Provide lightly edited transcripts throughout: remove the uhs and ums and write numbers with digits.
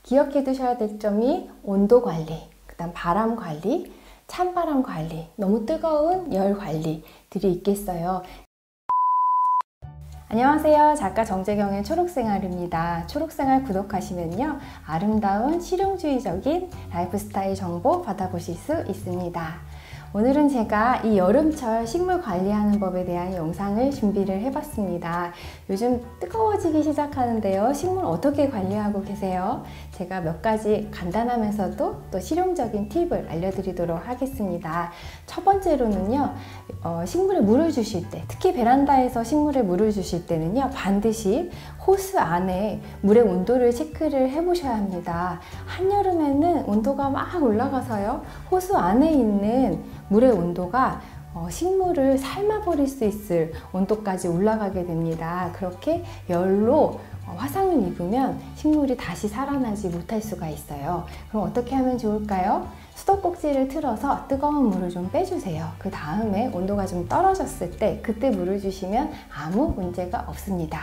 기억해 두셔야 될 점이 온도 관리, 그다음 바람 관리, 찬바람 관리, 너무 뜨거운 열 관리들이 있겠어요. 안녕하세요. 작가 정재경의 초록생활입니다. 초록생활 구독하시면요, 아름다운 실용주의적인 라이프스타일 정보 받아보실 수 있습니다. 오늘은 제가 이 여름철 식물 관리하는 법에 대한 영상을 준비를 해봤습니다. 요즘 뜨거워지기 시작하는데요. 식물 어떻게 관리하고 계세요? 제가 몇 가지 간단하면서도 또 실용적인 팁을 알려드리도록 하겠습니다. 첫 번째로는요, 식물에 물을 주실 때, 특히 베란다에서 식물에 물을 주실 때는요, 반드시 호스 안에 물의 온도를 체크를 해 보셔야 합니다. 한여름에는 온도가 막 올라가서요, 호스 안에 있는 물의 온도가 식물을 삶아버릴 수 있을 온도까지 올라가게 됩니다. 그렇게 열로 화상을 입으면 식물이 다시 살아나지 못할 수가 있어요. 그럼 어떻게 하면 좋을까요? 수도꼭지를 틀어서 뜨거운 물을 좀 빼주세요. 그 다음에 온도가 좀 떨어졌을 때 그때 물을 주시면 아무 문제가 없습니다.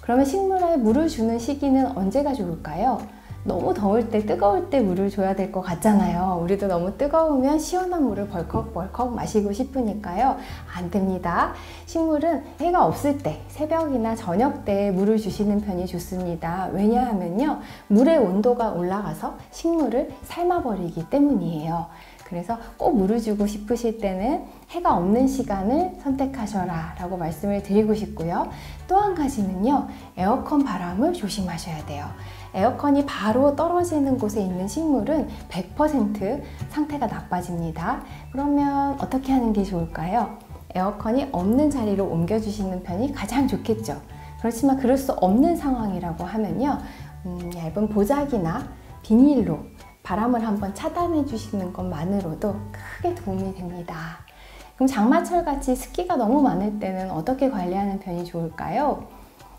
그러면 식물에 물을 주는 시기는 언제가 좋을까요? 너무 더울 때, 뜨거울 때 물을 줘야 될 것 같잖아요. 우리도 너무 뜨거우면 시원한 물을 벌컥벌컥 마시고 싶으니까요. 안 됩니다. 식물은 해가 없을 때, 새벽이나 저녁 때 물을 주시는 편이 좋습니다. 왜냐하면요, 물의 온도가 올라가서 식물을 삶아버리기 때문이에요. 그래서 꼭 물을 주고 싶으실 때는 해가 없는 시간을 선택하셔라 라고 말씀을 드리고 싶고요. 또 한 가지는요, 에어컨 바람을 조심하셔야 돼요. 에어컨이 바로 떨어지는 곳에 있는 식물은 100% 상태가 나빠집니다. 그러면 어떻게 하는 게 좋을까요? 에어컨이 없는 자리로 옮겨주시는 편이 가장 좋겠죠. 그렇지만 그럴 수 없는 상황이라고 하면요, 얇은 보자기나 비닐로 바람을 한번 차단해 주시는 것만으로도 크게 도움이 됩니다. 그럼 장마철 같이 습기가 너무 많을 때는 어떻게 관리하는 편이 좋을까요?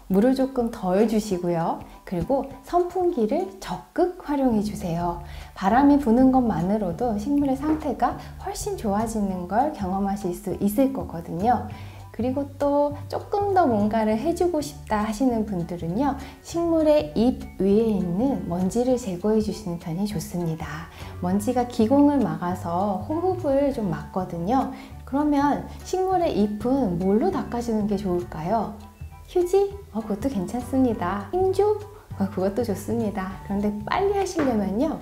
물을 조금 덜 주시고요. 그리고 선풍기를 적극 활용해 주세요. 바람이 부는 것만으로도 식물의 상태가 훨씬 좋아지는 걸 경험하실 수 있을 거거든요. 그리고 또 조금 더 뭔가를 해주고 싶다 하시는 분들은요, 식물의 잎 위에 있는 먼지를 제거해 주시는 편이 좋습니다. 먼지가 기공을 막아서 호흡을 좀 막거든요. 그러면 식물의 잎은 뭘로 닦아주는 게 좋을까요? 휴지? 그것도 괜찮습니다. 흰조? 그것도 좋습니다. 그런데 빨리 하시려면요,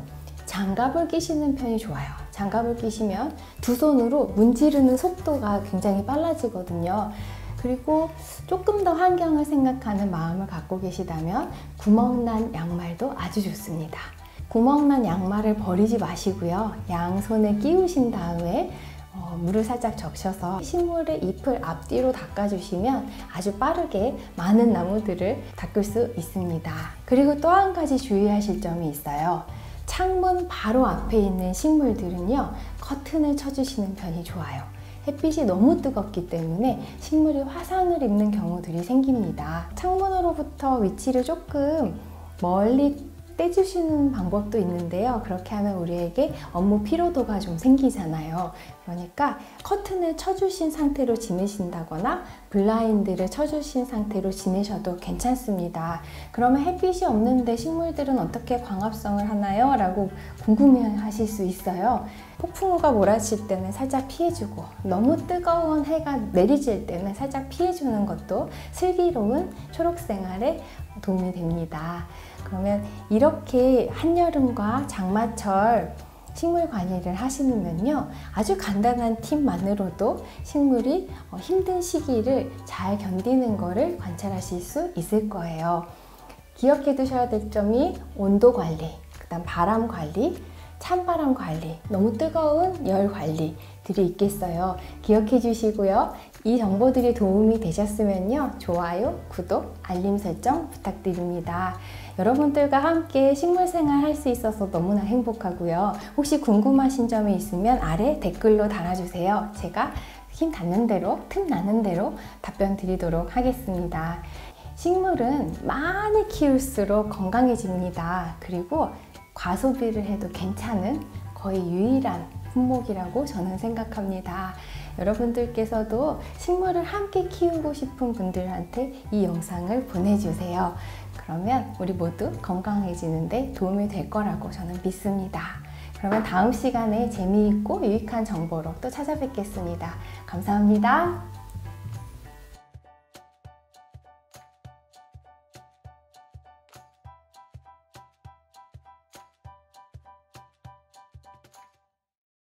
장갑을 끼시는 편이 좋아요. 장갑을 끼시면 두 손으로 문지르는 속도가 굉장히 빨라지거든요. 그리고 조금 더 환경을 생각하는 마음을 갖고 계시다면 구멍난 양말도 아주 좋습니다. 구멍난 양말을 버리지 마시고요, 양손에 끼우신 다음에 물을 살짝 적셔서 식물의 잎을 앞뒤로 닦아주시면 아주 빠르게 많은 나무들을 닦을 수 있습니다. 그리고 또 한 가지 주의하실 점이 있어요. 창문 바로 앞에 있는 식물들은요, 커튼을 쳐주시는 편이 좋아요. 햇빛이 너무 뜨겁기 때문에 식물이 화상을 입는 경우들이 생깁니다. 창문으로부터 위치를 조금 멀리 떼주시는 방법도 있는데요. 그렇게 하면 우리에게 업무 피로도가 좀 생기잖아요. 그러니까 커튼을 쳐주신 상태로 지내신다거나 블라인드를 쳐주신 상태로 지내셔도 괜찮습니다. 그러면 햇빛이 없는데 식물들은 어떻게 광합성을 하나요? 라고 궁금해 하실 수 있어요. 폭풍우가 몰아칠 때는 살짝 피해주고, 너무 뜨거운 해가 내리질 때는 살짝 피해주는 것도 슬기로운 초록생활에 도움이 됩니다. 그러면 이렇게 한여름과 장마철 식물 관리를 하시면요, 아주 간단한 팁만으로도 식물이 힘든 시기를 잘 견디는 것을 관찰하실 수 있을 거예요. 기억해 두셔야 될 점이 온도 관리, 그다음 바람 관리, 찬바람 관리, 너무 뜨거운 열 관리들이 있겠어요. 기억해 주시고요. 이 정보들이 도움이 되셨으면요, 좋아요, 구독, 알림 설정 부탁드립니다. 여러분들과 함께 식물생활 할 수 있어서 너무나 행복하고요. 혹시 궁금하신 점이 있으면 아래 댓글로 달아주세요. 제가 힘 닿는 대로, 틈 나는 대로 답변 드리도록 하겠습니다. 식물은 많이 키울수록 건강해집니다. 그리고 과소비를 해도 괜찮은 거의 유일한 품목이라고 저는 생각합니다. 여러분들께서도 식물을 함께 키우고 싶은 분들한테 이 영상을 보내주세요. 그러면 우리 모두 건강해지는데 도움이 될 거라고 저는 믿습니다. 그러면 다음 시간에 재미있고 유익한 정보로 또 찾아뵙겠습니다. 감사합니다.